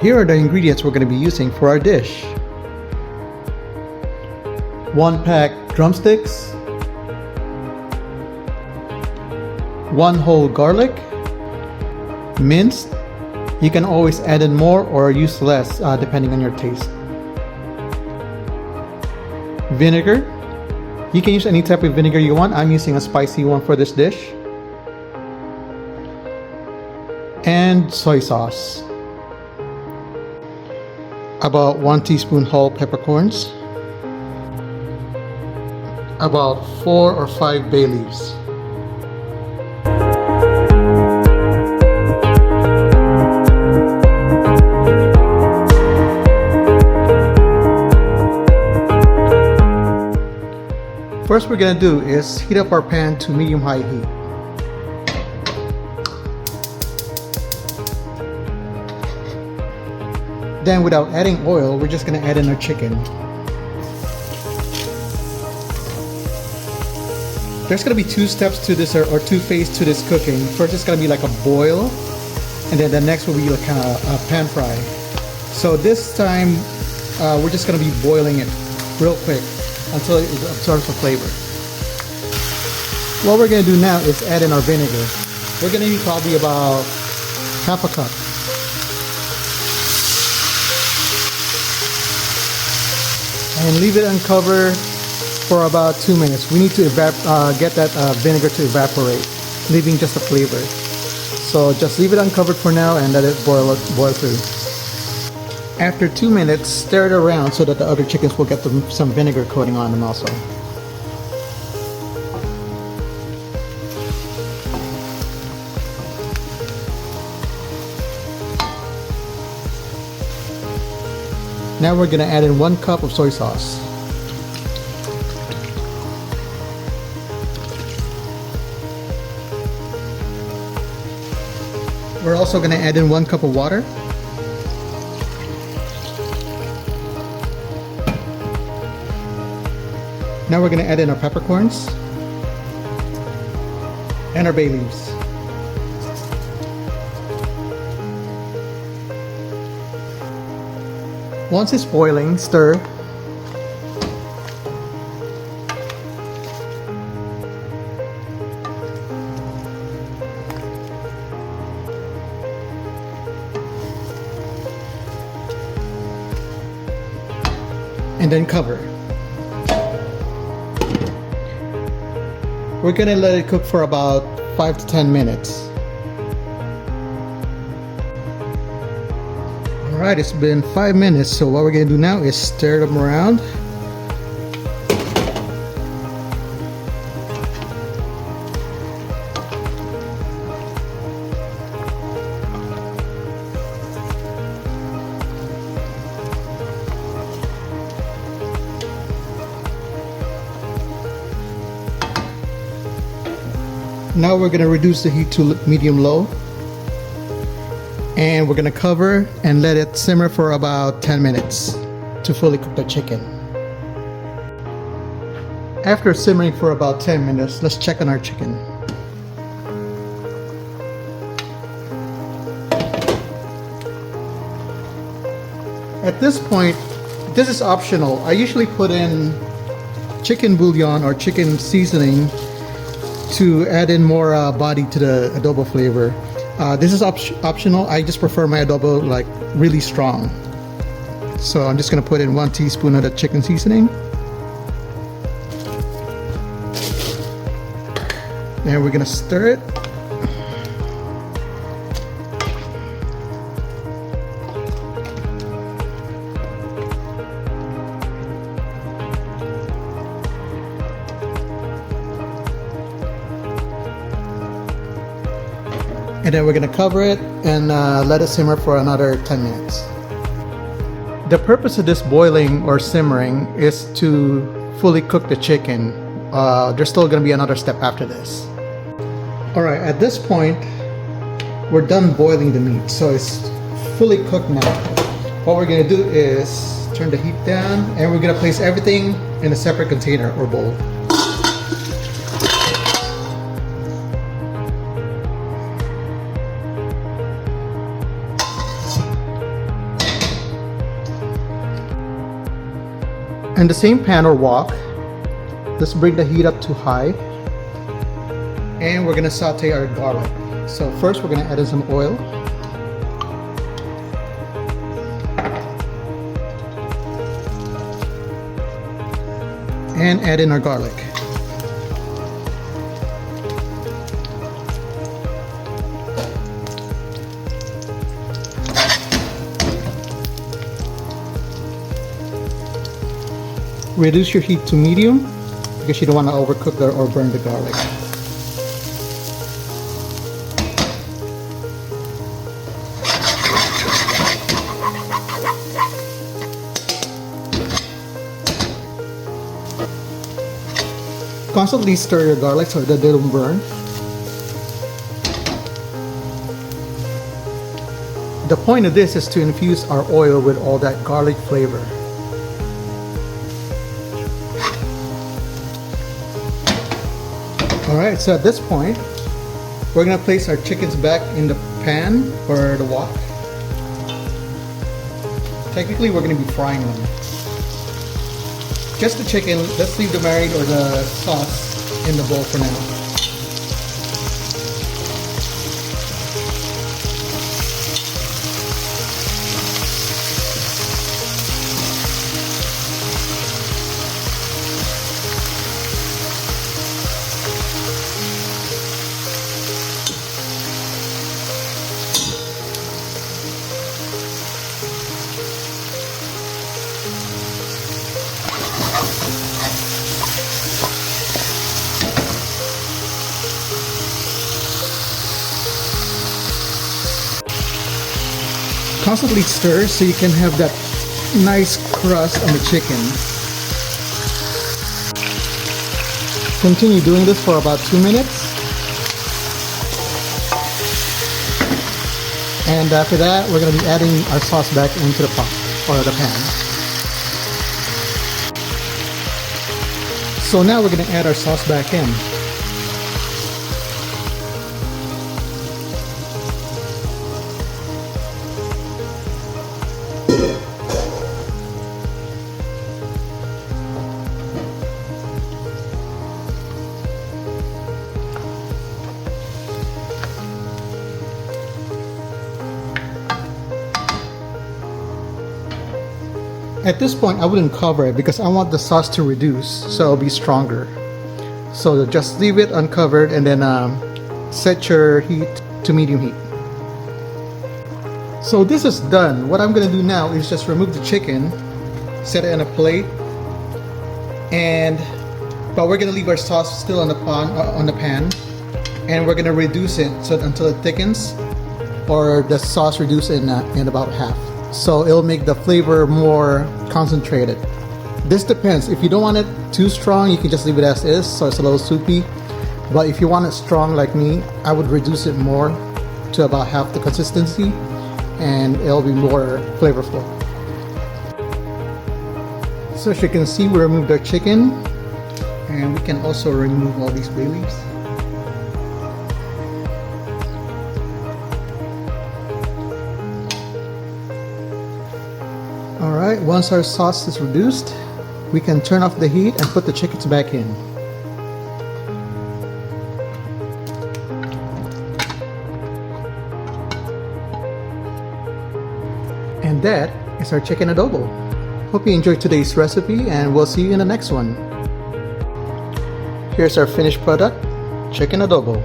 Here are the ingredients we're going to be using for our dish. 1 pack drumsticks, 1 whole garlic, minced. You can always add in more or use less depending on your taste. Vinegar. You can use any type of vinegar you want. I'm using a spicy one for this dish. And soy sauce. About 1 teaspoon whole peppercorns. About 4 or 5 bay leaves. First we're going to do is heat up our pan to medium-high heat. Then without adding oil, we're just going to add in our chicken. There's going to be 2 steps to this or 2 phases to this cooking. First it's going to be like a boil, and then the next will be like kind of a pan fry. So this time we're just going to be boiling it real quick until it absorbs the flavor. What we're going to do now is add in our vinegar. We're going to need probably about half a cup. And leave it uncovered for about 2 minutes. We need to get that vinegar to evaporate, leaving just the flavor. So just leave it uncovered for now and let it boil through. After 2 minutes, stir it around so that the other chickens will get some vinegar coating on them also. Now we're going to add in 1 cup of soy sauce. We're also going to add in 1 cup of water. Now we're going to add in our peppercorns and our bay leaves. Once it's boiling, stir. And then cover. We're going to let it cook for about 5 to 10 minutes. Alright, it's been 5 minutes, so what we're going to do now is stir them around. Now we're going to reduce the heat to medium-low. And we're going to cover and let it simmer for about 10 minutes to fully cook the chicken. After simmering for about 10 minutes, let's check on our chicken. At this point, this is optional. I usually put in chicken bouillon or chicken seasoning to add in more body to the adobo flavor. This is optional. I just prefer my adobo like really strong. So I'm just going to put in 1 teaspoon of the chicken seasoning. And we're going to stir it. And then we're going to cover it and let it simmer for another 10 minutes. The purpose of this boiling or simmering is to fully cook the chicken. There's still going to be another step after this. Alright, at this point, we're done boiling the meat, so it's fully cooked now. What we're going to do is turn the heat down and we're going to place everything in a separate container or bowl. In the same pan or wok, let's bring the heat up to high, and we're gonna saute our garlic. So first we're gonna add in some oil. And add in our garlic. Reduce your heat to medium because you don't want to overcook or burn the garlic. Constantly stir your garlic so that they don't burn. The point of this is to infuse our oil with all that garlic flavor. Alright, so at this point, we're going to place our chickens back in the pan or the wok. Technically, we're going to be frying them. Just the chicken, let's leave the marinade or the sauce in the bowl for now. Constantly stir so you can have that nice crust on the chicken. Continue doing this for about 2 minutes. And after that, we're going to be adding our sauce back into the pot or the pan. So now we're going to add our sauce back in. At this point, I wouldn't cover it because I want the sauce to reduce, so it'll be stronger. So just leave it uncovered and then set your heat to medium heat. So this is done. What I'm gonna do now is just remove the chicken, set it in a plate, but we're gonna leave our sauce still on the pan, and we're gonna reduce it until it thickens, or the sauce reduce in about half. So it'll make the flavor more concentrated. This depends. If you don't want it too strong, you can just leave it as is, so it's a little soupy. But if you want it strong like me, I would reduce it more to about half the consistency, and it'll be more flavorful. So as you can see, we removed our chicken, and we can also remove all these bay leaves. Alright, once our sauce is reduced, we can turn off the heat and put the chickens back in. And that is our chicken adobo. Hope you enjoyed today's recipe, and we'll see you in the next one. Here's our finished product, chicken adobo.